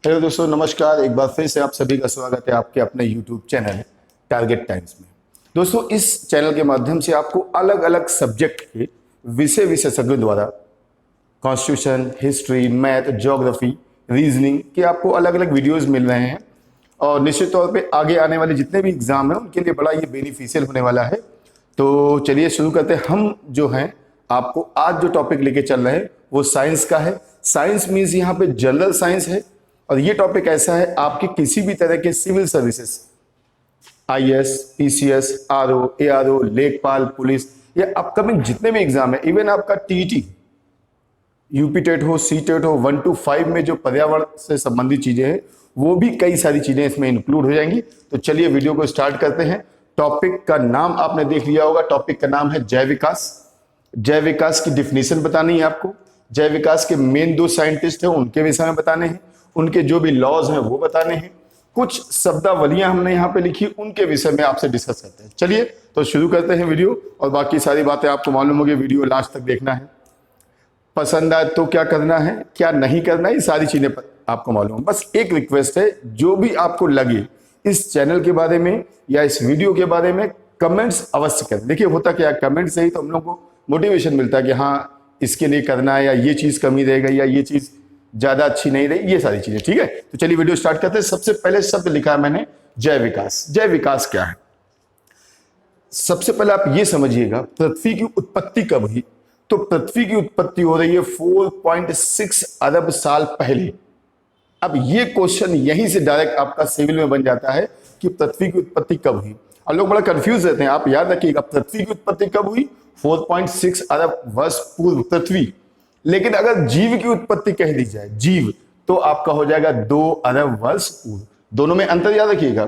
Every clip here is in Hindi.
हेलो दोस्तों, नमस्कार। एक बार फिर से आप सभी का स्वागत है आपके अपने यूट्यूब चैनल टारगेट टाइम्स में। दोस्तों, इस चैनल के माध्यम से आपको अलग अलग सब्जेक्ट के विषय विशेषज्ञों द्वारा constitution, history, math, geography, reasoning के आपको अलग अलग वीडियोस मिल रहे हैं और निश्चित तौर पे आगे आने वाले जितने भी एग्जाम हैं उनके लिए बड़ा ये बेनिफिशियल होने वाला है। तो चलिए शुरू करते हैं। हम जो हैं आपको आज जो टॉपिक लेके चल रहे हैं वो साइंस का है। साइंस मीन्स यहाँ पे जनरल साइंस है और ये टॉपिक ऐसा है आपके किसी भी तरह के civil services, IAS, PCS, RO, ARO, लेखपाल, पुलिस, या अपकमिंग जितने भी एग्जाम है, इवन आपका टीईटी, यूपी टेट हो, सी टेट हो, 1 to 5 में जो पर्यावरण से संबंधित चीजें हैं वो भी कई सारी चीजें इसमें इंक्लूड हो जाएंगी। तो चलिए वीडियो को स्टार्ट करते हैं। टॉपिक का नाम आपने देख लिया होगा। टॉपिक का नाम है जैव विकास। जैव विकास की डिफिनेशन बतानी है आपको। जैव विकास के मेन 2 साइंटिस्ट हैं, उनके विषय में बताने हैं। उनके जो भी लॉज हैं वो बताने हैं। कुछ शब्दावलियां हमने यहाँ पे लिखी, उनके विषय में आपसे डिस्कस करते हैं। चलिए तो शुरू करते हैं वीडियो, और बाकी सारी बातें आपको मालूम होगी, वीडियो लास्ट तक देखना है। पसंद आए तो क्या करना है, क्या नहीं करना है, ये सारी चीजें आपको मालूम है। बस एक रिक्वेस्ट है, जो भी आपको लगे इस चैनल के बारे में या इस वीडियो के बारे में कमेंट्स अवश्य करें। देखिए होता क्या है, कमेंट से ही तो हम लोग को मोटिवेशन मिलता है कि हाँ इसके लिए करना है, या ये चीज कमी रह गई, या ये चीज ज्यादा अच्छी नहीं रही, ये सारी चीजें। ठीक है, तो चलिए वीडियो स्टार्ट करते हैं। सबसे पहले शब्द लिखा है मैंने जैव विकास। जैव विकास क्या है? सबसे पहले आप ये समझिएगा, पृथ्वी की उत्पत्ति कब हुई? तो पृथ्वी की उत्पत्ति हो रही है 4.6 अरब साल पहले। अब ये क्वेश्चन यहीं से डायरेक्ट आपका सिविल में बन जाता है कि पृथ्वी की उत्पत्ति कब हुई। और लोग बड़ा कंफ्यूज रहते हैं। आप याद रखिएगा, पृथ्वी की उत्पत्ति कब हुई? 4.6 अरब वर्ष पूर्व पृथ्वी। लेकिन अगर जीव की उत्पत्ति कह दी जाए, जीव, तो आपका हो जाएगा 2 अरब वर्ष पूर्व। दोनों में अंतर याद रखिएगा।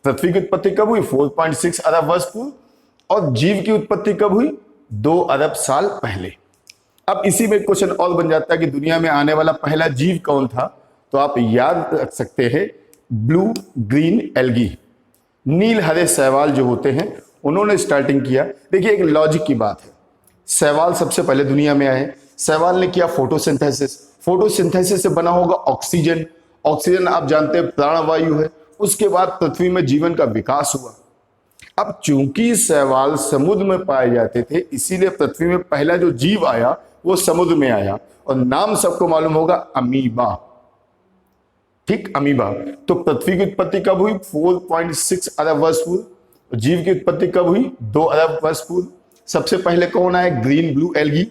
पृथ्वी की उत्पत्ति कब हुई? 4.6 अरब वर्ष पूर्व। और जीव की उत्पत्ति कब हुई? 2 अरब साल पहले। अब इसी में क्वेश्चन और बन जाता है कि दुनिया में आने वाला पहला जीव कौन था? तो आप याद रख सकते हैं, ब्लू ग्रीन एल्गी, नील हरे शैवाल जो होते हैं, उन्होंने स्टार्टिंग किया। देखिए एक लॉजिक की बात है, शैवाल सबसे पहले दुनिया में आए। शैवाल ने किया फोटोसिंथेसिस। फोटोसिंथेसिस से बना होगा ऑक्सीजन। ऑक्सीजन आप जानते हैं प्राणवायु है। उसके बाद पृथ्वी में जीवन का विकास हुआ। अब चूंकि शैवाल समुद्र में पाए जाते थे, इसीलिए पृथ्वी में पहला जो जीव आया वो समुद्र में आया, और नाम सबको मालूम होगा, अमीबा। ठीक, अमीबा। तो पृथ्वी की उत्पत्ति कब हुई? 4.6 अरब वर्ष पूर्व। जीव की उत्पत्ति कब हुई? 2 अरब वर्ष पूर्व। सबसे पहले कौन आया? Green blue algae.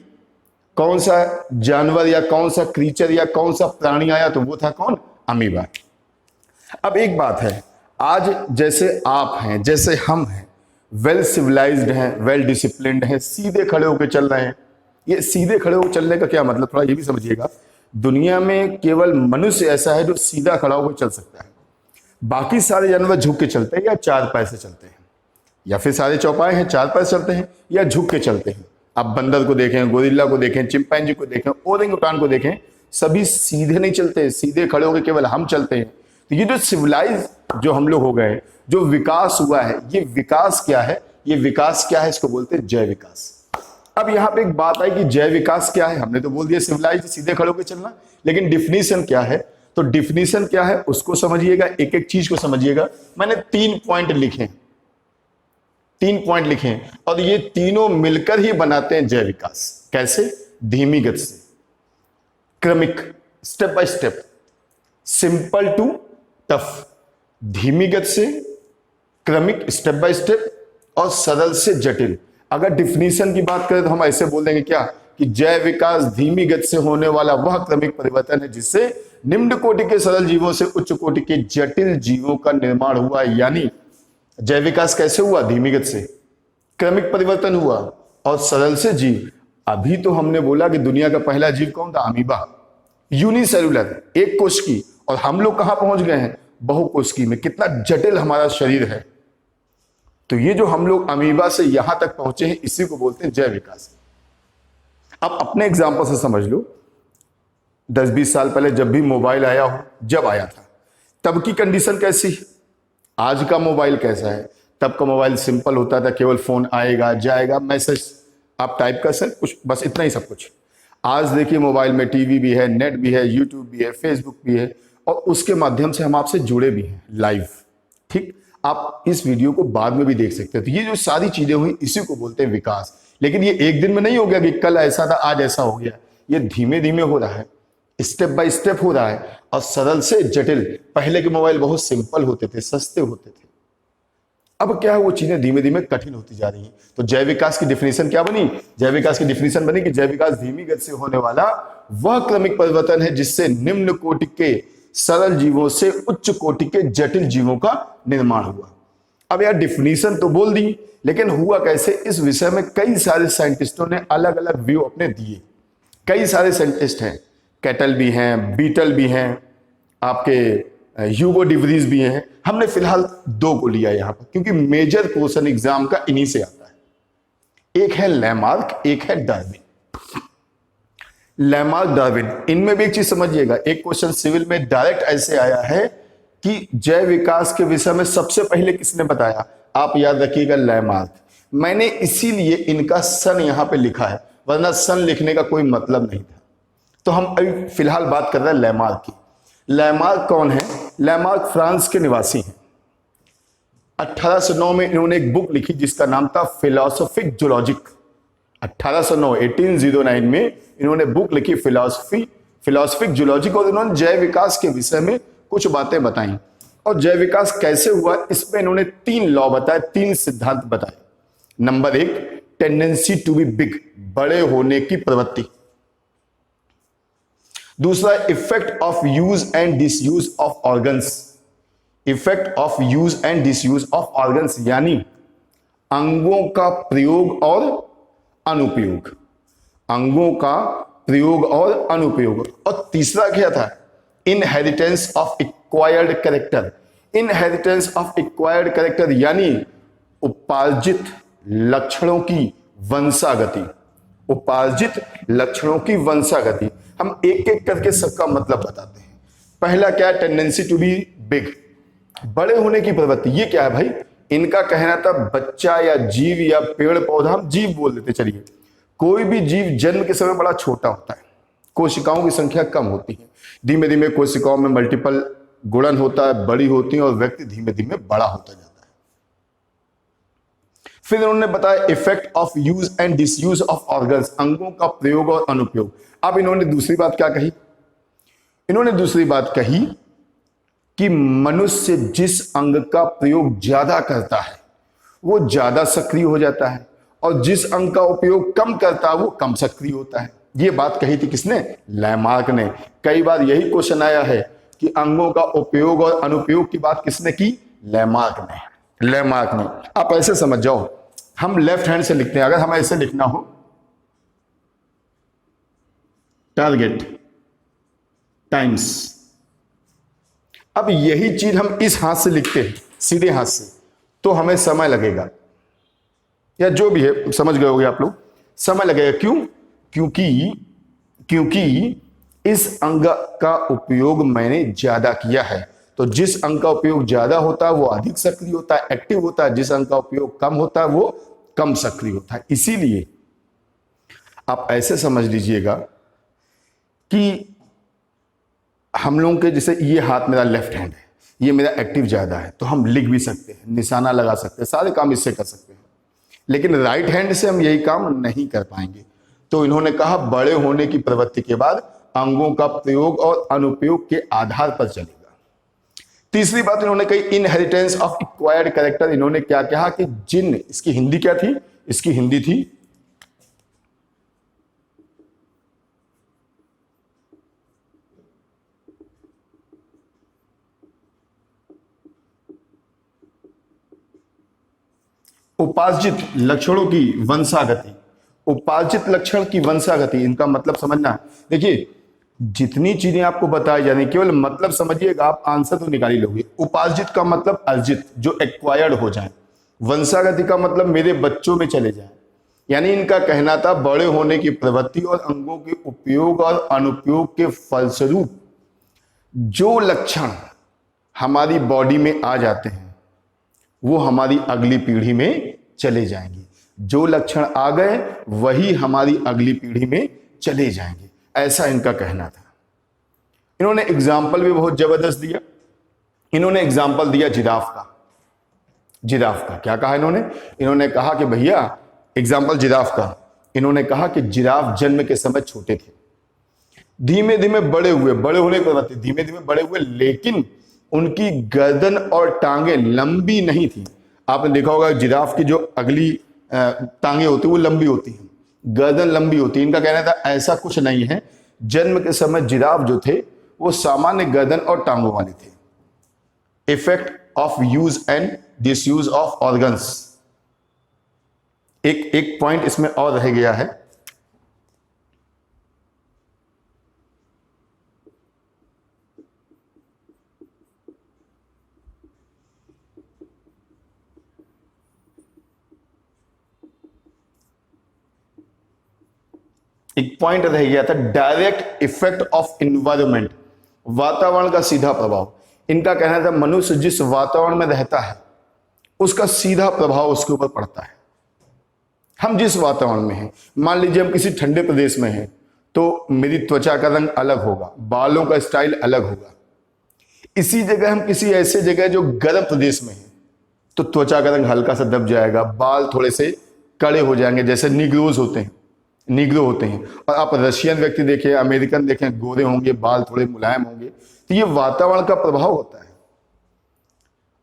कौन सा जानवर या कौन सा क्रीचर या कौन सा प्राणी आया? तो वो था कौन? अमीबा। अब एक बात है, आज जैसे आप हैं, जैसे हम हैं, वेल सिविलाइज्ड हैं, वेल डिसिप्लिन्ड हैं, सीधे खड़े होकर चल रहे हैं। ये सीधे खड़े होकर चलने का क्या मतलब, थोड़ा ये भी समझिएगा। दुनिया में केवल मनुष्य ऐसा है जो सीधा खड़ा होकर चल सकता है। बाकी सारे जानवर झुक के चलते हैं या 4 पैर से चलते हैं, या फिर सारे चौपाए हैं 4 पैर चलते हैं या झुक के चलते हैं। आप बंदर को देखें, गोरिल्ला को देखें, चिंपैंजी को देखें, ओरंगुटान को देखें, सभी सीधे नहीं चलते, सीधे खड़े होकर केवल हम चलते हैं। तो ये जो सिविलाइज जो हम लोग हो गए, जो विकास हुआ है, ये विकास क्या है? ये विकास क्या है? इसको बोलते हैं जैव विकास। अब यहां पे एक बात आई कि जैव विकास क्या है। हमने तो बोल दिया सिविलाइज, सीधे खड़े होकर चलना, लेकिन डिफिनीशन क्या है? तो डिफिनीशन क्या है उसको समझिएगा, एक एक चीज को समझिएगा। मैंने 3 पॉइंट लिखे, 3 पॉइंट लिखे, और ये तीनों मिलकर ही बनाते हैं जैव विकास। कैसे? धीमी गति से, क्रमिक, step by step, simple to tough. धीमी गति से, क्रमिक स्टेप बाय स्टेप, और सरल से जटिल। अगर डिफिनीशन की बात करें तो हम ऐसे बोल देंगे क्या, कि जैव विकास धीमी गति से होने वाला वह क्रमिक परिवर्तन है जिससे निम्न कोटि के सरल जीवों से उच्च कोटि के जटिल जीवों का निर्माण हुआ। यानी जैव विकास कैसे हुआ? धीमी गति से, क्रमिक परिवर्तन हुआ, और सरल से जीव। अभी तो हमने बोला कि दुनिया का पहला जीव कौन था? अमीबा, यूनिसेलुलर, एक कोश की। और हम लोग कहां पहुंच गए हैं? बहुकोशिकी में। कितना जटिल हमारा शरीर है। तो ये जो हम लोग अमीबा से यहां तक पहुंचे हैं, इसी को बोलते हैं जैव विकास। अब अपने एग्जांपल से समझ लो, 10-20 साल पहले जब भी मोबाइल आया हो, जब आया था, तब की कंडीशन कैसी है? आज का मोबाइल कैसा है? तब का मोबाइल सिंपल होता था, केवल फोन आएगा जाएगा, मैसेज आप टाइप कर सकते, कुछ बस इतना ही सब कुछ। आज देखिए मोबाइल में टीवी भी है, नेट भी है, यूट्यूब भी है, फेसबुक भी है, और उसके माध्यम से हम आपसे जुड़े भी हैं लाइव। ठीक, आप इस वीडियो को बाद में भी देख सकते हैं। तो ये जो सारी चीजें हुई इसी को बोलते हैं विकास। लेकिन ये एक दिन में नहीं हो गया कि कल ऐसा था आज ऐसा हो गया। ये धीमे धीमे हो रहा है, स्टेप बाय स्टेप हो रहा है, और सरल से जटिल। पहले के मोबाइल बहुत सिंपल होते थे, सस्ते होते थे। अब क्या है, वो चीजें धीमे धीमे कठिन होती जा रही हैं। तो जैव विकास की डिफिनेशन क्या बनी? जैव विकास की डिफिनेशन बनी कि जैव विकास धीमी गति से होने वाला वह क्रमिक परिवर्तन है जिससे निम्न कोटि के सरल जीवों से उच्च कोटि के जटिल जीवों का निर्माण हुआ। अब यार डिफिनेशन तो बोल दी, लेकिन हुआ कैसे, इस विषय में कई सारे साइंटिस्टों ने अलग अलग व्यू अपने दिए। कई सारे साइंटिस्ट हैं, कैटल भी हैं, बीटल भी हैं, आपके ह्यूगो डिवरीज भी हैं। हमने फिलहाल दो को लिया यहां पर, क्योंकि मेजर क्वेश्चन एग्जाम का इन्हीं से आता है। एक है लैमार्क, एक है डार्विन। लैमार्क, डार्विन, इनमें भी एक चीज समझिएगा। एक क्वेश्चन सिविल में डायरेक्ट ऐसे आया है कि जैव विकास के विषय में सबसे पहले किसने बताया? आप याद रखिएगा, लैमार्क। मैंने इसीलिए इनका सन यहां पे लिखा है, वरना सन लिखने का कोई मतलब नहीं था। तो हम अभी फिलहाल बात कर रहे हैं लैमार्क की। लैमार्क कौन है? लैमार्क फ्रांस के निवासी हैं। 1809 में इन्होंने एक बुक लिखी जिसका नाम था फिलोसॉफिक जूलॉजिक। 1809 में इन्होंने बुक लिखी फिलोसॉफिक जूलॉजिक, और इन्होंने जैव विकास के विषय में कुछ बातें बताई। और जैव विकास कैसे हुआ, इसमें इन्होंने 3 लॉ बताए, 3 सिद्धांत बताए। Number 1, tendency to be big, बड़े होने की प्रवृत्ति। दूसरा, effect of use and disuse of organs. Effect of use and disuse of organs, यानी अंगों का प्रयोग और अनुपयोग। अंगों का प्रयोग और अनुपयोग। और तीसरा क्या था? Inheritance of acquired character. Inheritance of acquired character यानी उपार्जित लक्षणों की वंशागति। उपार्जित लक्षणों की वंशागति। हम एक एक करके सबका मतलब बताते हैं। पहला क्या है? टेंडेंसी टू बी बिग, बड़े होने की प्रवृत्ति। ये क्या है भाई? इनका कहना था बच्चा या जीव या पेड़ पौधा, हम जीव बोल देते चलिए, कोई भी जीव जन्म के समय बड़ा छोटा होता है, कोशिकाओं की संख्या कम होती है। धीमे धीमे कोशिकाओं में मल्टीपल गुणन होता है, बड़ी होती है, और व्यक्ति धीमे धीमे बड़ा होता जाता है। फिर उन्होंने बताया effect of use and disuse of organs, अंगों का प्रयोग और अनुपयोग। अब इन्होंने दूसरी बात क्या कही? इन्होंने दूसरी बात कही कि मनुष्य जिस अंग का प्रयोग ज्यादा करता है वो ज्यादा सक्रिय हो जाता है, और जिस अंग का उपयोग कम करता है वो कम सक्रिय होता है। ये बात कही थी किसने? लैमार्क ने। कई बार यही क्वेश्चन आया है कि अंगों का उपयोग और अनुपयोग की बात किसने की? लैमार्क ने। लैमार्क ने। आप ऐसे समझ जाओ, हम लेफ्ट हैंड से लिखते हैं, अगर हमें ऐसे लिखना हो टारगेट टाइम्स, अब यही चीज हम इस हाथ से लिखते हैं, सीधे हाथ से, तो हमें समय लगेगा, या जो भी है समझ गए होगे आप लोग, समय लगेगा। क्यों? क्योंकि इस अंग का उपयोग मैंने ज्यादा किया है। तो जिस अंग का उपयोग ज्यादा होता है वो अधिक सक्रिय होता है, एक्टिव होता है। जिस अंग का उपयोग कम होता है वो कम सक्रिय होता है। इसीलिए आप ऐसे समझ लीजिएगा कि हम लोगों के जैसे ये हाथ मेरा लेफ्ट हैंड है, ये मेरा एक्टिव ज्यादा है, तो हम लिख भी सकते हैं, निशाना लगा सकते हैं, सारे काम इससे कर सकते हैं। लेकिन राइट हैंड से हम यही काम नहीं कर पाएंगे। तो इन्होंने कहा बड़े होने की प्रवृत्ति के बाद अंगों का प्रयोग और अनुपयोग के आधार पर चलेगा। तीसरी बात इन्होंने कही इनहेरिटेंस ऑफ एक्वायर्ड कैरेक्टर। इन्होंने क्या कहा कि जिन, इसकी हिंदी क्या थी? इसकी हिंदी थी उपार्जित लक्षणों की वंशागति। उपार्जित लक्षण की वंशागति, इनका मतलब समझना है। देखिए जितनी चीजें आपको बताई जानी, केवल मतलब समझिएगा, आप आंसर तो निकाल ही लोगे। उपार्जित का मतलब अर्जित, जो एक्वायर्ड हो जाए। वंशागति का मतलब मेरे बच्चों में चले जाए। यानी इनका कहना था बड़े होने की प्रवृत्ति और अंगों के उपयोग और अनुपयोग के फलस्वरूप जो लक्षण हमारी बॉडी में आ जाते हैं वो हमारी अगली पीढ़ी में चले जाएंगे। जो लक्षण आ गए वही हमारी अगली पीढ़ी में चले जाएंगे, ऐसा इनका कहना था। इन्होंने एग्जाम्पल भी बहुत जबरदस्त दिया। इन्होंने एग्जाम्पल दिया जिराफ का। जिराफ का क्या कहा इन्होंने कहा कि भैया, एग्जाम्पल जिराफ का, इन्होंने कहा कि जिराफ जन्म के समय छोटे थे, धीमे धीमे बड़े हुए, बड़े होने के बाद धीमे धीमे बड़े हुए, लेकिन उनकी गर्दन और टांगे लंबी नहीं थी। आपने देखा होगा जिराफ की जो अगली टांगे होती है वो लंबी होती हैं, गर्दन लंबी होती है। इनका कहना था ऐसा कुछ नहीं है, जन्म के समय जिराफ जो थे वो सामान्य गर्दन और टांगों वाले थे। Effect of use and disuse of organs, एक पॉइंट इसमें और रह गया है। एक पॉइंट रह गया था, डायरेक्ट इफेक्ट ऑफ इन्वायरमेंट, वातावरण का सीधा प्रभाव। इनका कहना था मनुष्य जिस वातावरण में रहता है उसका सीधा प्रभाव उसके ऊपर पड़ता है। हम जिस वातावरण में हैं, मान लीजिए हम किसी ठंडे प्रदेश में हैं तो मेरी त्वचा का रंग अलग होगा, बालों का स्टाइल अलग होगा। इसी जगह हम किसी ऐसे जगह जो गर्म प्रदेश में है तो त्वचा का रंग हल्का सा दब जाएगा, बाल थोड़े से कड़े हो जाएंगे, जैसे निग्रोज होते हैं, निग्रो होते हैं। और आप रशियन व्यक्ति देखें, अमेरिकन देखें, गोरे होंगे, बाल थोड़े मुलायम होंगे। तो ये वातावरण का प्रभाव होता है।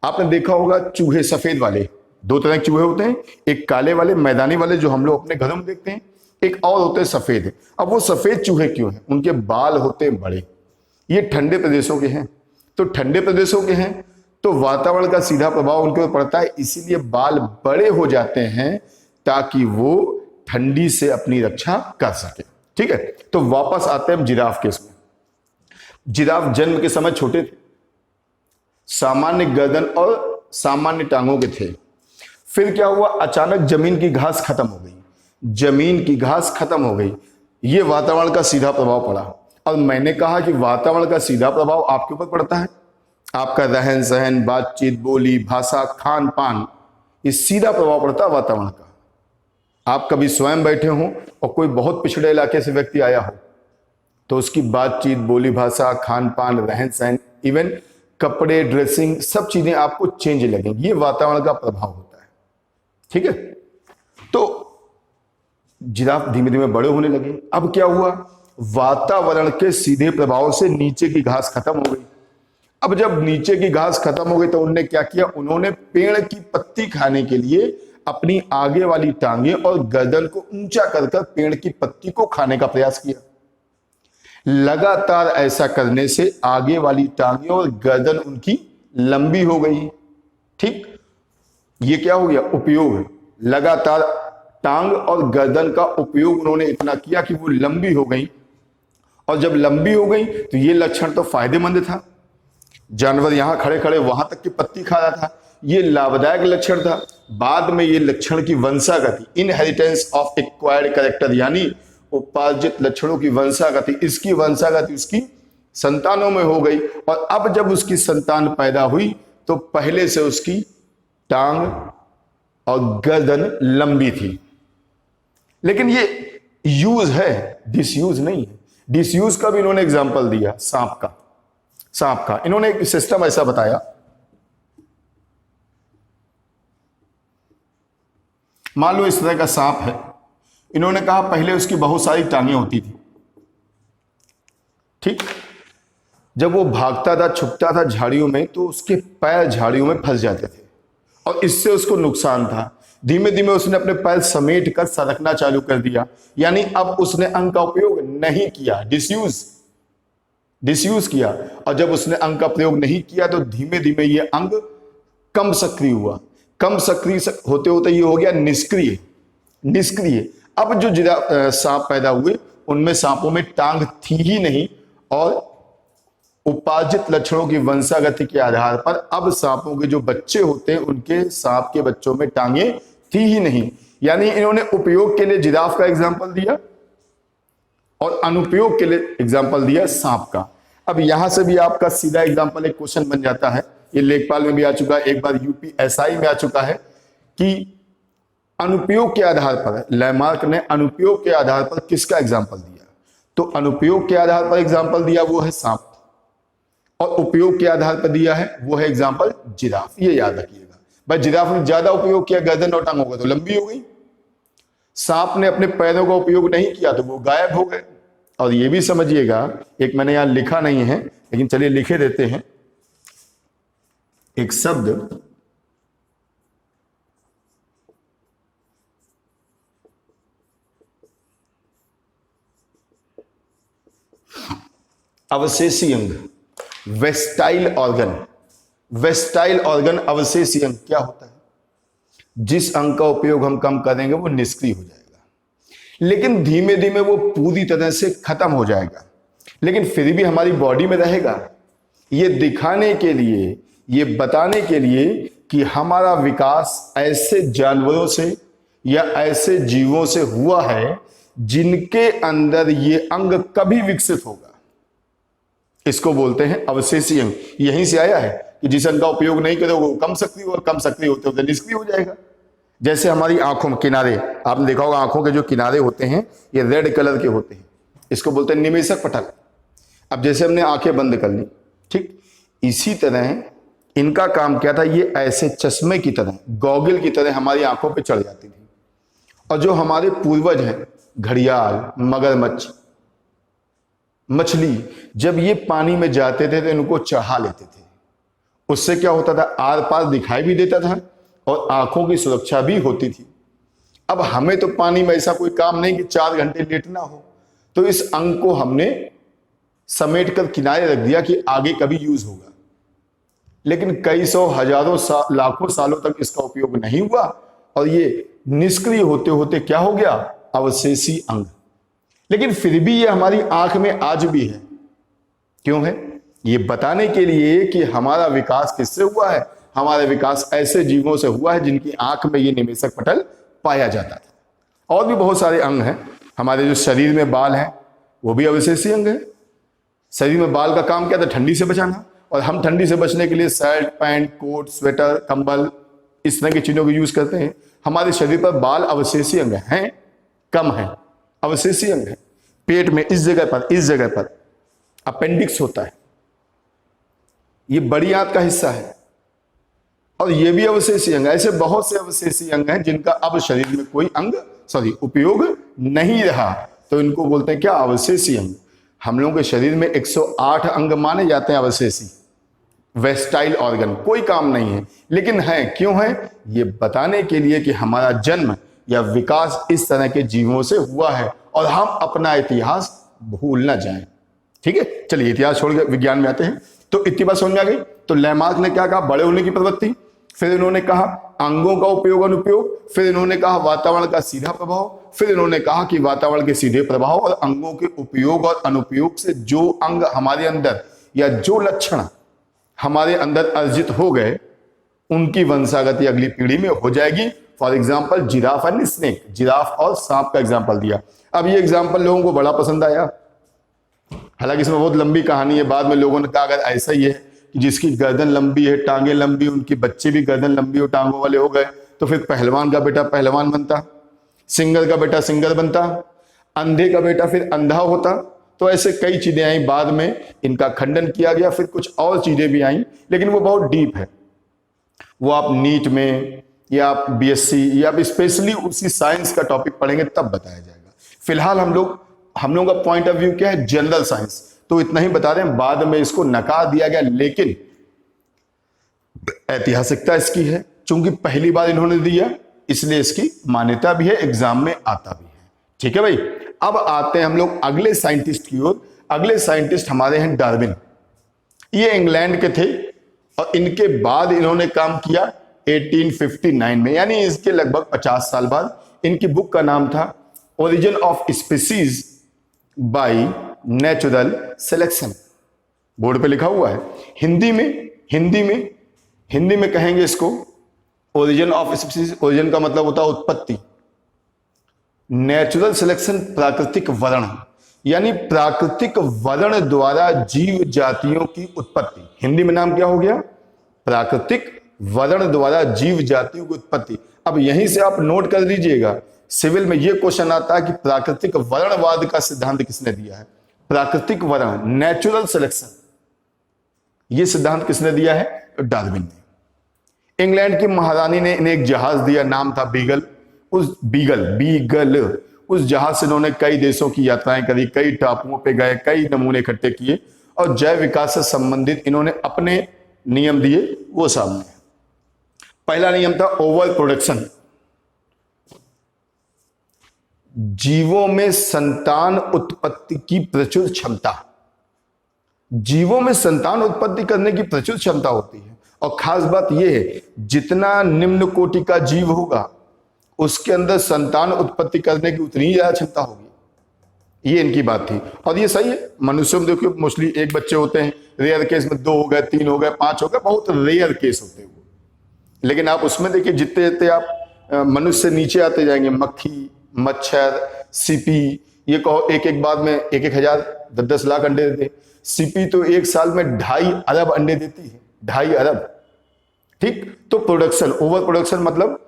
आपने देखा होगा चूहे सफेद वाले, दो तरह के चूहे होते हैं, एक काले वाले मैदानी वाले जो हम लोग अपने घरों में देखते हैं, एक और होते हैं सफेद। अब वो सफेद चूहे क्यों हैं? उनके बाल होते हैं बड़े। ये ठंडे प्रदेशों के हैं, तो ठंडे प्रदेशों के हैं तो वातावरण का सीधा प्रभाव उनके ऊपर पड़ता है, इसीलिए बाल बड़े हो जाते हैं ताकि वो ठंडी से अपनी रक्षा कर सके। ठीक है, तो वापस आते हैं हम जिराफ केस में। जिराफ जन्म के समय छोटे थे, सामान्य गर्दन और सामान्य टांगों के थे। फिर क्या हुआ? अचानक जमीन की घास खत्म हो गई, जमीन की घास खत्म हो गई, ये वातावरण का सीधा प्रभाव पड़ा। और मैंने कहा कि वातावरण का सीधा प्रभाव आपके ऊपर पड़ता है, आपका रहन सहन, बातचीत, बोली, भाषा, खान पान, ये सीधा प्रभाव पड़ता है वातावरण का। आप कभी स्वयं बैठे हो और कोई बहुत पिछड़े इलाके से व्यक्ति आया हो तो उसकी बातचीत, बोली, भाषा, खान पान, रहन सहन, इवन कपड़े, ड्रेसिंग, सब चीजें आपको चेंज लगेंगी। ये वातावरण का प्रभाव होता है। ठीक है, तो जिराफ धीमे धीमे बड़े होने लगे। अब क्या हुआ? वातावरण के सीधे प्रभाव से नीचे की घास खत्म हो गई। अब जब नीचे की घास खत्म हो गई तो उन्होंने क्या किया? उन्होंने पेड़ की पत्ती खाने के लिए अपनी आगे वाली टांगे और गर्दन को ऊंचा कर पेड़ की पत्ती को खाने का प्रयास किया। लगातार ऐसा करने से आगे वाली टांगे और गर्दन उनकी लंबी हो गई। ठीक, ये क्या हो गया? उपयोग। लगातार टांग और गर्दन का उपयोग उन्होंने इतना किया कि वो लंबी हो गई, और जब लंबी हो गई तो ये लक्षण तो फायदेमंद था, जानवर यहां खड़े खड़े वहां तक की पत्ती खा रहा था, ये लाभदायक लक्षण था। बाद में ये लक्षण की वंशागति, इनहेरिटेंस ऑफ एक्वायर्ड कैरेक्टर, यानी उपार्जित लक्षणों की वंशागति, इसकी वंशागति उसकी संतानों में हो गई। और अब जब उसकी संतान पैदा हुई तो पहले से उसकी टांग और गर्दन लंबी थी। लेकिन ये यूज है, डिसयूज नहीं है। डिसयूज का भी इन्होंने एग्जाम्पल दिया, सांप का। सांप का इन्होंने एक सिस्टम ऐसा बताया, मान लो इस तरह का सांप है। इन्होंने कहा पहले उसकी बहुत सारी टांगें होती थी। ठीक, जब वो भागता था, छुपता था झाड़ियों में, तो उसके पैर झाड़ियों में फंस जाते थे और इससे उसको नुकसान था। धीमे धीमे उसने अपने पैर समेट कर सरकना चालू कर दिया, यानी अब उसने अंग का उपयोग नहीं किया, डिसयूज किया। और जब उसने अंग का प्रयोग नहीं किया तो धीमे धीमे ये अंग कम सक्रिय हुआ। कम सक्रिय होते होते ये हो गया निष्क्रिय। अब जो सांप पैदा हुए उनमें सांपों में टांग थी ही नहीं, और उपार्जित लक्षणों की वंशागति के आधार पर अब सांपों के जो बच्चे होते हैं उनके, सांप के बच्चों में टांगे थी ही नहीं। यानी इन्होंने उपयोग के लिए जिराफ का एग्जाम्पल दिया और अनुपयोग के लिए एग्जाम्पल दिया सांप का। अब यहां से भी आपका सीधा एग्जाम्पल एक क्वेश्चन बन जाता है, ये लेखपाल में भी आ चुका है, एक बार यूपीएसआई में आ चुका है, कि अनुपयोग के आधार पर लैमार्क ने अनुपयोग के आधार पर किसका एग्जाम्पल दिया? तो अनुपयोग के आधार पर एग्जाम्पल दिया वो है सांप। और उपयोग के आधार पर दिया है, वो है एग्जाम्पल जिराफ। ये याद रखिएगा भाई, जिराफ ने ज्यादा उपयोग किया गर्दन और टांगों का तो लंबी हो गई। सांप ने अपने पैरों का उपयोग नहीं किया तो वो गायब हो गए। और ये भी समझिएगा, एक मैंने यहां लिखा नहीं है लेकिन चलिए लिखे देते हैं, एक शब्द अवशेषी अंग, वेस्टाइल ऑर्गन। वेस्टाइल ऑर्गन अवशेषी अंग क्या होता है? जिस अंग का उपयोग हम कम करेंगे वो निष्क्रिय हो जाएगा, लेकिन धीमे धीमे वो पूरी तरह से खत्म हो जाएगा, लेकिन फिर भी हमारी बॉडी में रहेगा। ये दिखाने के लिए, ये बताने के लिए कि हमारा विकास ऐसे जानवरों से या ऐसे जीवों से हुआ है जिनके अंदर ये अंग कभी विकसित होगा। इसको बोलते हैं अवशेषी अंग। यहीं से आया है कि जिस अंग का उपयोग नहीं करोगे वो कम सक्रिय होगा, कम सक्रिय होते होते निष्क्रिय हो जाएगा। जैसे हमारी आंखों में किनारे, आपने देखा होगा आंखों के जो किनारे होते हैं ये रेड कलर के होते हैं, इसको बोलते हैं निमेषक पटल। अब जैसे हमने आंखें बंद कर ली, ठीक इसी तरह इनका काम क्या था, ये ऐसे चश्मे की तरह, गॉगल की तरह हमारी आंखों पे चढ़ जाती थी। और जो हमारे पूर्वज हैं, घड़ियाल, मगरमच्छ, मछली, जब ये पानी में जाते थे तो इनको चढ़ा लेते थे। उससे क्या होता था, आर पार दिखाई भी देता था और आंखों की सुरक्षा भी होती थी। अब हमें तो पानी में ऐसा कोई काम नहीं कि 4 घंटे लेटना हो, तो इस अंग को हमने समेट कर किनारे रख दिया कि आगे कभी यूज होगा। लेकिन कई सौ, हजारों, लाखों सालों तक इसका उपयोग नहीं हुआ और ये निष्क्रिय होते होते क्या हो गया, अवशेषी अंग। लेकिन फिर भी ये हमारी आंख में आज भी है। क्यों है? ये बताने के लिए कि हमारा विकास किससे हुआ है। हमारा विकास ऐसे जीवों से हुआ है जिनकी आंख में ये निमेषक पटल पाया जाता था। और भी बहुत सारे अंग हैं। हमारे जो शरीर में बाल हैं वो भी अवशेषी अंग है। शरीर में बाल का काम क्या था, ठंडी से बचाना। और हम ठंडी से बचने के लिए शर्ट, पैंट, कोट, स्वेटर, कंबल, इस तरह की चीजों को यूज करते हैं। हमारे शरीर पर बाल अवशेषी अंग हैं, कम है, अवशेषी अंग है। पेट में इस जगह पर अपेंडिक्स होता है, ये बड़ी आंत का हिस्सा है और ये भी अवशेषी अंग है। ऐसे बहुत से अवशेषी अंग हैं जिनका अब शरीर में कोई उपयोग नहीं रहा, तो इनको बोलते हैं क्या, अवशेषी अंग। हम लोगों के शरीर में 108 अंग माने जाते हैं अवशेषी, वेस्टाइल ऑर्गन। कोई काम नहीं है, लेकिन है। क्यों है? ये बताने के लिए कि हमारा जन्म या विकास इस तरह के जीवों से हुआ है और हम अपना इतिहास भूल ना जाएं। ठीक है, चलिए इतिहास छोड़ के विज्ञान में आते हैं। तो इतनी बात समझ में आ गई। तो लैमार्क ने क्या कहा, बड़े होने की प्रवृत्ति, फिर इन्होंने कहा अंगों का उपयोग अनुपयोग, फिर इन्होंने कहा वातावरण का सीधा प्रभाव, फिर इन्होंने कहा कि वातावरण के सीधे प्रभाव और अंगों के उपयोग और अनुपयोग से जो अंग हमारे अंदर या जो लक्षण हमारे अंदर अर्जित हो गए उनकी वंशागति अगली पीढ़ी में हो जाएगी। For example giraffe and snake, giraffe और सांप का एग्जाम्पल दिया। अब ये एग्जाम्पल लोगों को बड़ा पसंद आया, हालांकि इसमें बहुत लंबी कहानी है। बाद में लोगों ने कहा अगर ऐसा ही है कि जिसकी गर्दन लंबी है, टांगे लंबी, उनके बच्चे भी गर्दन लंबी और टांगों वाले हो गए, तो फिर पहलवान का बेटा पहलवान बनता, सिंगर का बेटा सिंगर बनता, अंधे का बेटा फिर अंधा होता। तो ऐसे कई चीजें आई, बाद में इनका खंडन किया गया, फिर कुछ और चीजें भी आई, लेकिन वो बहुत डीप है। वो आप नीट में या आप बीएससी या आप स्पेशली उसी साइंस का टॉपिक पढ़ेंगे तब बताया जाएगा। फिलहाल हम लोगों का पॉइंट ऑफ व्यू क्या है, जनरल साइंस। तो इतना ही बता दें, बाद में इसको नकार दिया गया, लेकिन ऐतिहासिकता इसकी है। चूंकि पहली बार इन्होंने दिया इसलिए इसकी मान्यता भी है, एग्जाम में आता भी है। ठीक है भाई, अब आते हैं हम लोग अगले साइंटिस्ट की ओर। अगले साइंटिस्ट हमारे हैं डार्विन। ये इंग्लैंड के थे और इनके बाद इन्होंने काम किया 1859 में, यानी इसके लगभग 50 साल बाद। इनकी बुक का नाम था origin of species by natural selection. Board पे लिखा हुआ है। हिंदी में कहेंगे इसको ओरिजिन ऑफ स्पीसीज। ओरिजिन का मतलब होता है उत्पत्ति, नेचुरल सिलेक्शन प्राकृतिक वर्ण, यानी प्राकृतिक वर्ण द्वारा जीव जातियों की उत्पत्ति। हिंदी में नाम क्या हो गया, प्राकृतिक वर्ण द्वारा जीव जातियों की उत्पत्ति। अब यहीं से आप नोट कर लीजिएगा, सिविल में यह क्वेश्चन आता है कि प्राकृतिक वर्णवाद का सिद्धांत किसने दिया है। प्राकृतिक वर्ण, नेचुरल सिलेक्शन, ये सिद्धांत किसने दिया है? डार्विन ने। इंग्लैंड की महारानी ने इन्हें एक जहाज दिया, नाम था बीगल। उस बीगल उस जहाज से इन्होंने कई देशों की यात्राएं करी, कई टापुओं पे गए, कई नमूने इकट्ठे किए और जैव विकास से संबंधित इन्होंने अपने नियम दिए, वो सामने। पहला नियम था ओवर प्रोडक्शन, जीवों में संतान उत्पत्ति की प्रचुर क्षमता। जीवों में संतान उत्पत्ति करने की प्रचुर क्षमता होती है और खास बात यह है, जितना निम्न कोटि का जीव होगा उसके अंदर संतान उत्पत्ति करने की उतनी ही ज्यादा क्षमता होगी। ये इनकी बात थी और ये सही है। मनुष्यों में देखिए मोस्टली एक बच्चे होते हैं, रेयर केस में 2 हो गए, 3 हो गए, 5 हो गए, बहुत रेयर केस होते हैं वो। लेकिन आप उसमें देखिए जितने जितने आप मनुष्य से नीचे आते जाएंगे, मक्खी, मच्छर, सीपी, ये कहो एक एक बार में 1,000 10 लाख अंडे देते। सीपी तो एक साल में 2.5 अरब अंडे देती है, 2.5 अरब। ठीक, तो प्रोडक्शन, ओवर प्रोडक्शन मतलब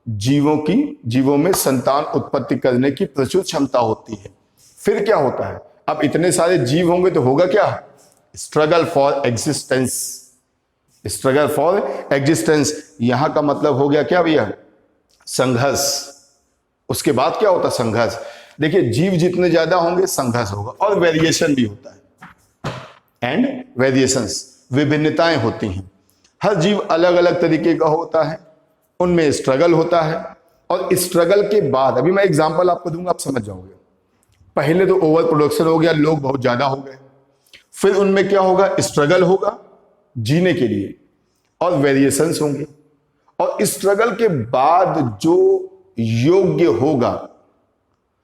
जीवों में संतान उत्पत्ति करने की प्रचुर क्षमता होती है। फिर क्या होता है, अब इतने सारे जीव होंगे तो होगा क्या? Struggle for existence. Struggle for existence यहां का मतलब हो गया क्या भैया? संघर्ष। उसके बाद क्या होता? संघर्ष। देखिए जीव जितने ज्यादा होंगे संघर्ष होगा और वेरिएशन भी होता है। एंड वेरिएशंस, विभिन्नताएं होती हैं। हर जीव अलग अलग तरीके का होता है, उनमें स्ट्रगल होता है और स्ट्रगल के बाद, अभी मैं एग्जांपल आपको दूंगा, आप समझ जाओगे। पहले तो ओवर प्रोडक्शन हो गया, लोग बहुत ज्यादा हो गए। फिर उनमें क्या होगा? स्ट्रगल होगा जीने के लिए और वेरिएशंस होंगे और स्ट्रगल के बाद जो योग्य होगा,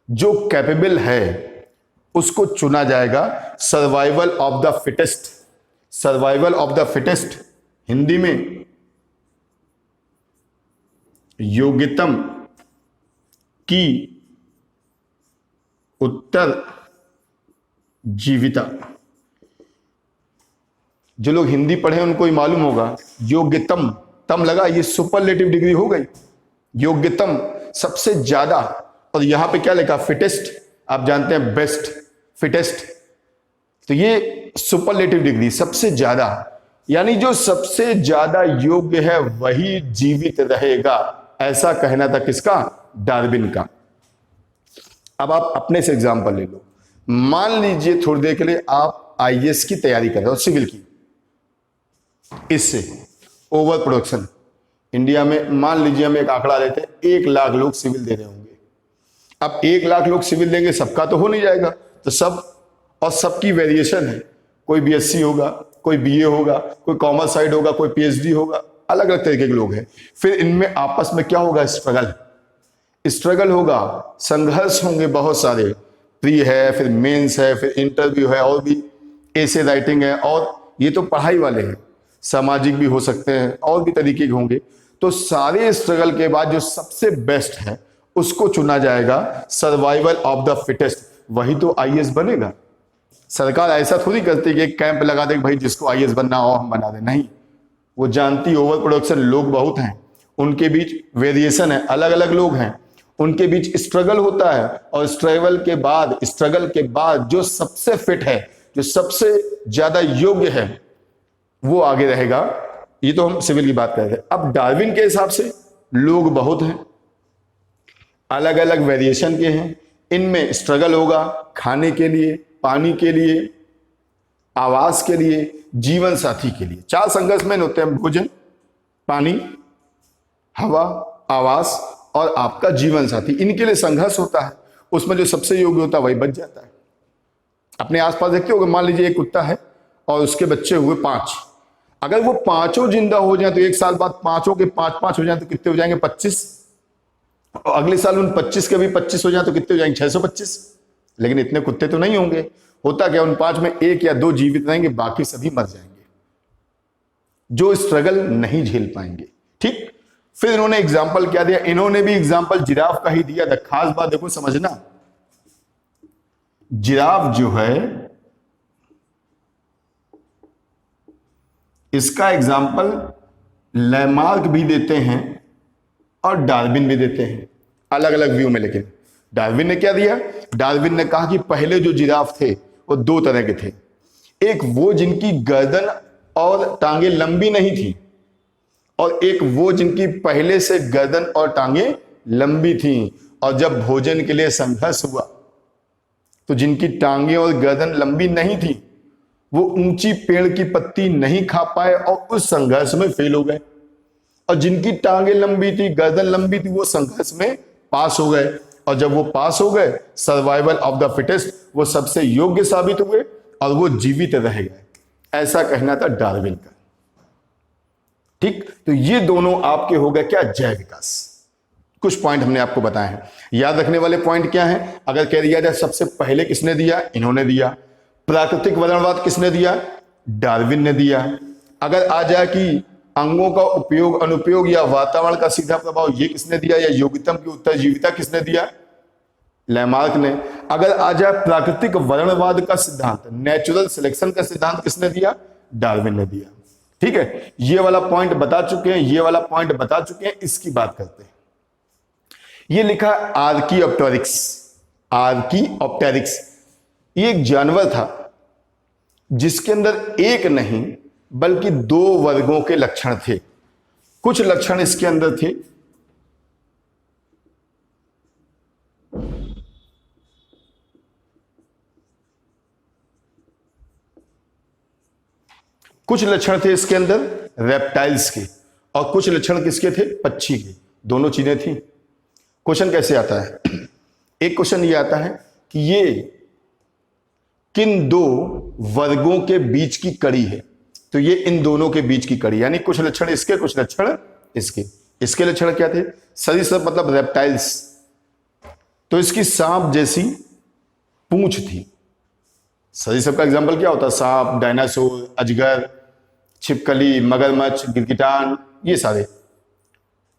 जो कैपेबल है, उसको चुना जाएगा survival of the fittest. Survival of the fittest Hindi में योग्यतम की उत्तर जीविता। जो लोग हिंदी पढ़े उनको ही मालूम होगा, योग्यतम, तम लगा, ये सुपरलेटिव डिग्री हो गई। योग्यतम सबसे ज्यादा, और यहां पे क्या लिखा? फिटेस्ट। आप जानते हैं बेस्ट, फिटेस्ट, तो ये सुपरलेटिव डिग्री, सबसे ज्यादा, यानी जो सबसे ज्यादा योग्य है वही जीवित रहेगा, ऐसा कहना था किसका? डार्विन का। अब आप अपने से एग्जांपल ले लो। मान लीजिए थोड़ी देर के लिए आप आईएएस की तैयारी कर रहे हो, सिविल की। इससे ओवर प्रोडक्शन इंडिया में, मान लीजिए हम एक आंकड़ा लेते हैं, 1 लाख लोग सिविल दे रहे होंगे। अब 1 लाख लोग सिविल देंगे, सबका तो हो नहीं जाएगा, तो सब, और सबकी वेरिएशन है। कोई बीएससी होगा, कोई बीए होगा, कोई कॉमर्स साइड होगा, कोई पीएचडी होगा, अलग अलग तरीके के लोग हैं। फिर इनमें आपस में क्या होगा? स्ट्रगल होगा, संघर्ष होंगे बहुत सारे। प्री है, फिर मेंस है, फिर इंटरव्यू है, और भी ऐसे राइटिंग है, और ये तो पढ़ाई वाले हैं, सामाजिक भी हो सकते हैं, और भी तरीके के होंगे। तो सारे स्ट्रगल के बाद जो सबसे बेस्ट है उसको चुना जाएगा, सर्वाइवल ऑफ द फिटेस्ट, वही तो आईएएस बनेगा। सरकार ऐसा थोड़ी करती है कि एक कैंप लगा दे, भाई जिसको आईएएस बनना हो हम बना दे, नहीं। वो जानती ओवर प्रोडक्शन, लोग बहुत हैं, उनके बीच वेरिएशन है, अलग अलग लोग हैं, उनके बीच स्ट्रगल होता है, और स्ट्रगल के बाद जो सबसे फिट है, जो सबसे ज्यादा योग्य है, वो आगे रहेगा। ये तो हम सिविल की बात कर रहे हैं। अब डार्विन के हिसाब से लोग बहुत हैं, अलग अलग वेरिएशन के हैं, इनमें स्ट्रगल होगा खाने के लिए, पानी के लिए, आवास के लिए, जीवन साथी के लिए। 4 संघर्ष में होते हैं, भोजन, पानी, हवा, आवास और आपका जीवन साथी। इनके लिए संघर्ष होता है, उसमें जो सबसे योग्य होता है वही बच जाता है। अपने आसपास देखते हो, मान लीजिए एक कुत्ता है और उसके बच्चे हुए 5, अगर वो 5 जिंदा हो जाए तो 1 साल बाद 5 के 5 हो जाए तो कितने हो जाएंगे? 25, और अगले साल उन 25 के भी 25 हो जाए तो कितने हो जाएंगे? 625। लेकिन इतने कुत्ते तो नहीं होंगे। होता क्या, उन 5 में 1 या 2 जीवित रहेंगे, बाकी सभी मर जाएंगे, जो स्ट्रगल नहीं झेल पाएंगे। ठीक, फिर इन्होंने एग्जाम्पल क्या दिया? इन्होंने भी एग्जाम्पल जिराफ का ही दिया था। खास बात देखो, समझना, जिराफ जो है इसका एग्जाम्पल लैमार्क भी देते हैं और डार्विन भी देते हैं, अलग अलग व्यू में। लेकिन डार्विन ने क्या दिया? डार्विन ने कहा कि पहले जो जिराफ थे वो 2 तरह के थे। एक वो जिनकी गर्दन और टांगे लंबी नहीं थी, और एक वो जिनकी पहले से गर्दन और टांगे लंबी थी, और जब भोजन के लिए संघर्ष हुआ तो जिनकी टांगे और गर्दन लंबी नहीं थी वो ऊंची पेड़ की पत्ती नहीं खा पाए और उस संघर्ष में फेल हो गए, और जिनकी टांगे लंबी थी, गर्दन लंबी थी, वो संघर्ष में पास हो गए, और जब वो पास हो गए, सर्वाइवल ऑफ द फिटेस्ट, वो सबसे योग्य साबित हुए और वो जीवित रह गए। ऐसा कहना था डार्विन का। ठीक, तो ये दोनों आपके हो गए क्या, जैव विकास। कुछ पॉइंट हमने आपको बताए हैं। याद रखने वाले पॉइंट क्या है? अगर कह दिया जाए सबसे पहले किसने दिया, इन्होंने दिया। प्राकृतिक वर्णवाद किसने दिया, डार्विन ने दिया। अगर आ जाए कि अंगों का उपयोग अनुपयोग या वातावरण का सीधा प्रभाव, ये किसने दिया, या योग्यतम की उत्तरजीविता किसने दिया, लैमार्क ने। अगर आ जाए प्राकृतिक वर्णवाद का सिद्धांत, नेचुरल सिलेक्शन का सिद्धांत किसने दिया, डार्विन ने दिया। ठीक है, ये वाला पॉइंट बता चुके हैं, ये वाला पॉइंट बता चुके हैं। इसकी बात करते हैं। ये लिखा आर्कियोप्टेरिक्स। आर्कियोप्टेरिक्स ये एक जानवर था जिसके अंदर एक नहीं बल्कि दो वर्गों के लक्षण थे। कुछ लक्षण इसके अंदर थे इसके अंदर रेप्टाइल्स के, और कुछ लक्षण किसके थे, पक्षी के। दोनों चीजें थी। क्वेश्चन कैसे आता है? एक क्वेश्चन ये आता है कि ये किन दो वर्गों के बीच की कड़ी है, तो ये इन दोनों के बीच की कड़ी, यानी कुछ लक्षण इसके, कुछ लक्षण इसके। इसके लक्षण क्या थे? सरीसृप मतलब रेप्टाइल्स, तो इसकी सांप जैसी पूंछ थी। सरीसृप का एग्जांपल क्या होता है? सांप, डायनासोर, अजगर, छिपकली, मगरमच्छ, गिरगिटान, ये सारे।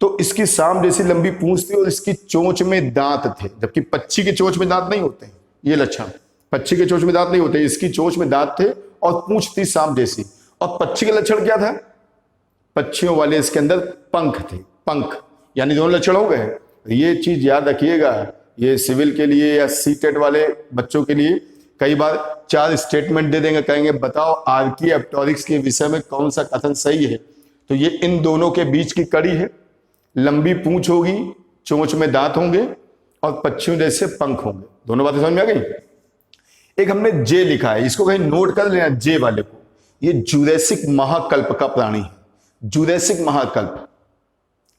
तो इसकी सांप जैसी लंबी पूंछ थी और इसकी चोंच में दांत थे, जबकि पक्षी के चोंच में दांत नहीं होते। ये लक्षण, पक्षी के चोंच में दांत नहीं होते, इसकी चोंच में दांत थे और पूंछ थी सांप जैसी। और पक्षी के लक्षण क्या था? पक्षियों वाले इसके अंदर पंख थे, पंख, यानी दोनों लक्षण हो गए। ये चीज याद रखिएगा, ये सिविल के लिए या सीटेट वाले बच्चों के लिए कई बार 4 स्टेटमेंट दे देंगे, कहेंगे बताओ आर्कियोप्टेरिक्स के विषय में कौन सा कथन सही है। तो ये इन दोनों के बीच की कड़ी है, लंबी पूंछ होगी, चोंच में दांत होंगे और पक्षियों जैसे पंख होंगे। दोनों बातें समझ में आ गई? एक हमने जे लिखा है, इसको कहीं नोट कर लेना, जे वाले को। ये जुरैसिक महाकल्प का प्राणी है। जुरैसिक महाकल्प,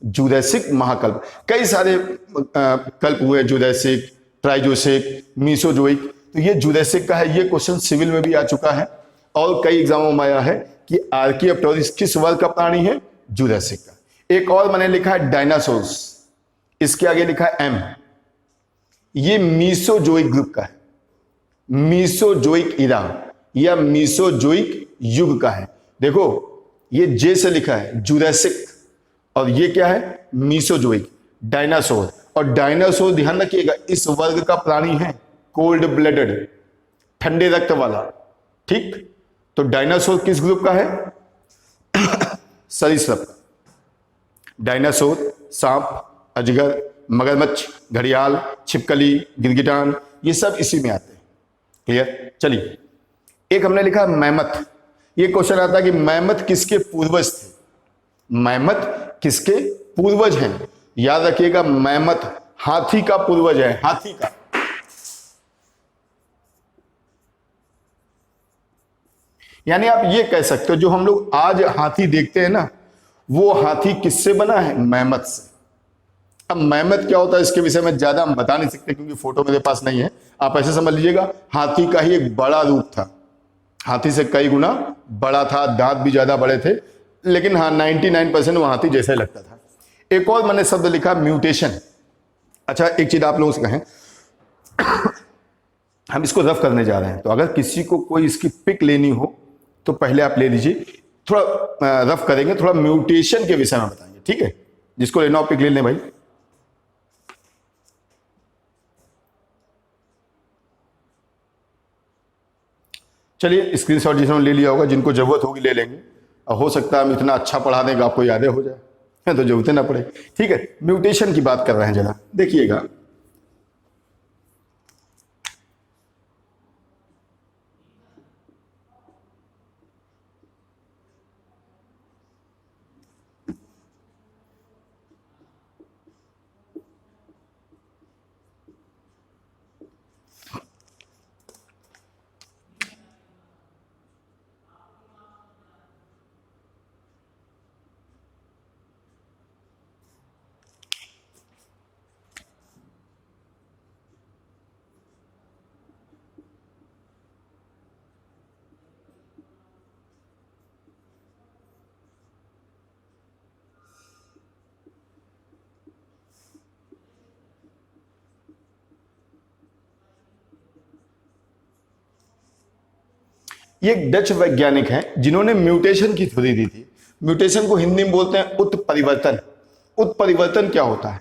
जुरैसिक महाकल्प, कई सारे कल्प हुए, जुरैसिक, ट्राइजोसिक, मीसोजोइक। तो ये जुरैसिक का है। ये क्वेश्चन सिविल में भी आ चुका है और कई एग्जामों में आया है कि आर्कियोप्टेरिक्स किस वर्ग का प्राणी है, जुरैसिक का। एक और मैंने लिखा है डायनासोर्स, इसके आगे लिखा है एम, ये मीसोजोइक ग्रुप का है, मीसोजोइक इरा या मीसोजोइक युग का है। देखो ये जे से लिखा है जुरैसिक, और ये क्या है, मीसोजोइक। डायनासोर, और डायनासोर ध्यान रखिएगा इस वर्ग का प्राणी है, कोल्ड ब्लडेड, ठंडे रक्त वाला। ठीक, तो डायनासोर किस ग्रुप का है? सरीसृप का। डायनासोर, सांप, अजगर, मगरमच्छ, घड़ियाल, छिपकली, गिरगिटान, ये सब इसी में आते हैं। क्लियर? चलिए, एक हमने लिखा मैमथ। ये क्वेश्चन आता है कि मैमथ किसके पूर्वज थे? मैमथ किसके पूर्वज हैं? याद रखिएगा, मैमथ हाथी का पूर्वज है, हाथी का। यानी आप ये कह सकते हो जो हम लोग आज हाथी देखते हैं ना, वो हाथी किससे बना है? मैमथ से। अब मैमथ क्या होता है इसके विषय में ज्यादा हम बता नहीं सकते क्योंकि फोटो मेरे पास नहीं है। आप ऐसे समझ लीजिएगा, हाथी का ही एक बड़ा रूप था, हाथी से कई गुना बड़ा था, दांत भी ज्यादा बड़े थे, लेकिन हाँ 99% वो हाथी जैसा ही लगता था। एक और मैंने शब्द लिखा म्यूटेशन। अच्छा, एक चीज आप लोगों से कहें, हम इसको रफ करने जा रहे हैं, तो अगर किसी को कोई इसकी पिक लेनी हो तो पहले आप ले लीजिए। थोड़ा रफ करेंगे, थोड़ा म्यूटेशन के विषय में बताएंगे, ठीक है? जिसको लेना हो पिक ले लें भाई। चलिए, स्क्रीनशॉट जिन्होंने ले लिया होगा, जिनको जरूरत होगी ले लेंगे, और हो सकता है हम इतना अच्छा पढ़ा देंगे आपको याद हो जाए, तो जरूरत ना पड़े। ठीक है, म्यूटेशन की बात कर रहे हैं, जरा देखिएगा। ये एक डच वैज्ञानिक हैं जिन्होंने म्यूटेशन की थ्योरी दी थी। म्यूटेशन को हिंदी में बोलते हैं उत्परिवर्तन। उत्परिवर्तन क्या होता है?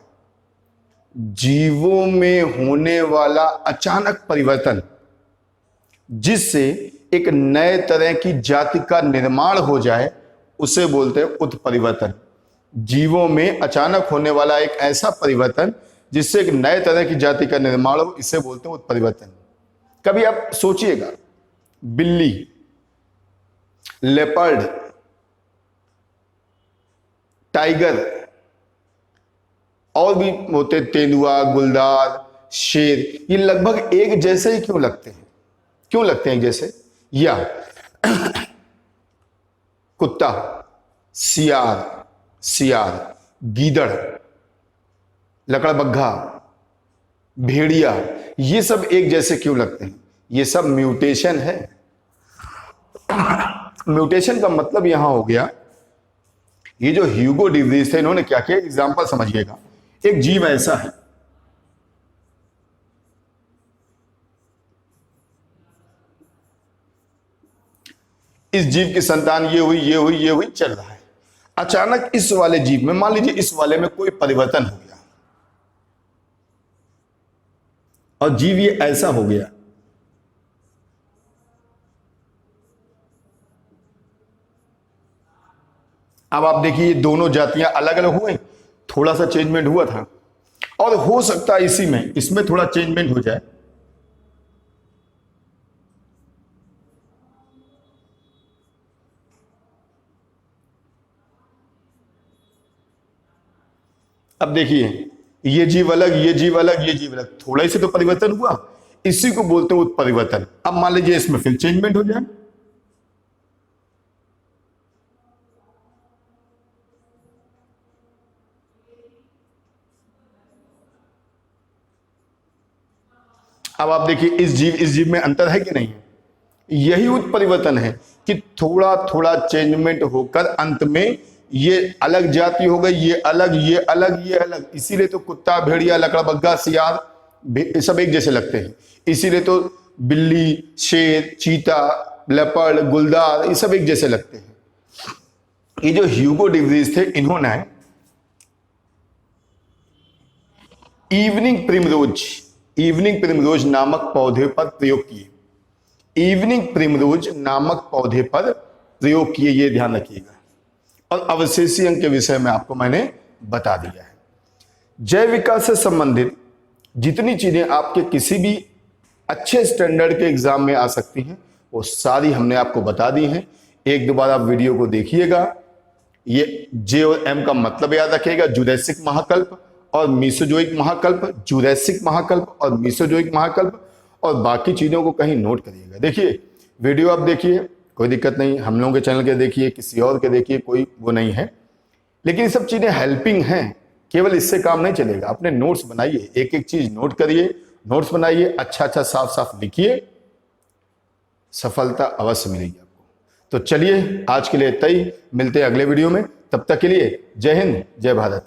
जीवों में होने वाला अचानक परिवर्तन, जिससे एक नए तरह की जाति का निर्माण हो जाए, उसे बोलते हैं उत्परिवर्तन। जीवों में अचानक होने वाला एक ऐसा परिवर्तन जिससे एक नए तरह की जाति का निर्माण हो, इसे बोलते हैं उत्परिवर्तन। कभी आप सोचिएगा, बिल्ली, लेपर्ड, टाइगर और भी होते, तेंदुआ, गुलदार, शेर, ये लगभग एक जैसे ही क्यों लगते हैं? क्यों लगते हैं एक जैसे? या कुत्ता, सियार, गीदड़, लकड़बग्घा, भेड़िया, ये सब एक जैसे क्यों लगते हैं? ये सब म्यूटेशन है। म्यूटेशन का मतलब यहां हो गया, ये जो ह्यूगो डिवरीज थे, इन्होंने क्या किया, एग्जांपल समझिएगा। एक जीव ऐसा है, इस जीव की संतान ये हुई, चल रहा है। अचानक इस वाले जीव में, मान लीजिए इस वाले में कोई परिवर्तन हो गया और जीव ये ऐसा हो गया। अब आप देखिए, ये दोनों जातियां अलग अलग हुई, थोड़ा सा चेंजमेंट हुआ था, और हो सकता है इसी में, इसमें थोड़ा चेंजमेंट हो जाए। अब देखिए, ये जीव अलग, ये जीव अलग, ये जीव अलग, थोड़ा ही से तो परिवर्तन हुआ, इसी को बोलते हैं उत्परिवर्तन। अब मान लीजिए इसमें फिर चेंजमेंट हो जाए, अब आप देखिए इस जीव में अंतर है कि नहीं है? यही उत्परिवर्तन है कि थोड़ा थोड़ा चेंजमेंट होकर अंत में ये अलग जाति हो गई, ये अलग, ये अलग, ये अलग। इसीलिए तो कुत्ता, भेड़िया, लकड़बग्घा, सियार सब एक जैसे लगते हैं। इसीलिए तो बिल्ली, शेर, चीता, लेपर्ड, गुलदार, ये सब एक जैसे लगते हैं। ये जो ह्यूगो डिवरीज थे, इन्होंने इवनिंग प्रिमरोज नामक पौधे पर प्रयोग किए। इवनिंग प्रिमरोज नामक पौधे पर प्रयोग किए, ये ध्यान रखिएगा। और अवशेषी अंक के विषय में आपको मैंने बता दिया है। जैव विकास से संबंधित जितनी चीजें आपके किसी भी अच्छे स्टैंडर्ड के एग्जाम में आ सकती हैं, वो सारी हमने आपको बता दी हैं। एक दो बार आप वीडियो को देखिएगा। ये जे और एम का मतलब याद रखिएगा, जुरैसिक महाकल्प और मीसोजोइक महाकल्प, जुरैसिक महाकल्प और मीसोजोइक महाकल्प, और बाकी चीजों को कहीं नोट करिएगा। देखिए वीडियो आप देखिए, कोई दिक्कत नहीं, हम लोगों के चैनल के देखिए, किसी और के देखिए, कोई वो नहीं है, लेकिन ये सब चीजें हेल्पिंग हैं। केवल इससे काम नहीं चलेगा, अपने नोट्स बनाइए, एक एक चीज नोट करिए, नोट्स बनाइए, अच्छा अच्छा साफ साफ लिखिए, सफलता अवश्य मिलेगी आपको। तो चलिए आज के लिए इतना ही, मिलते हैं अगले वीडियो में। तब तक के लिए जय हिंद, जय भारत।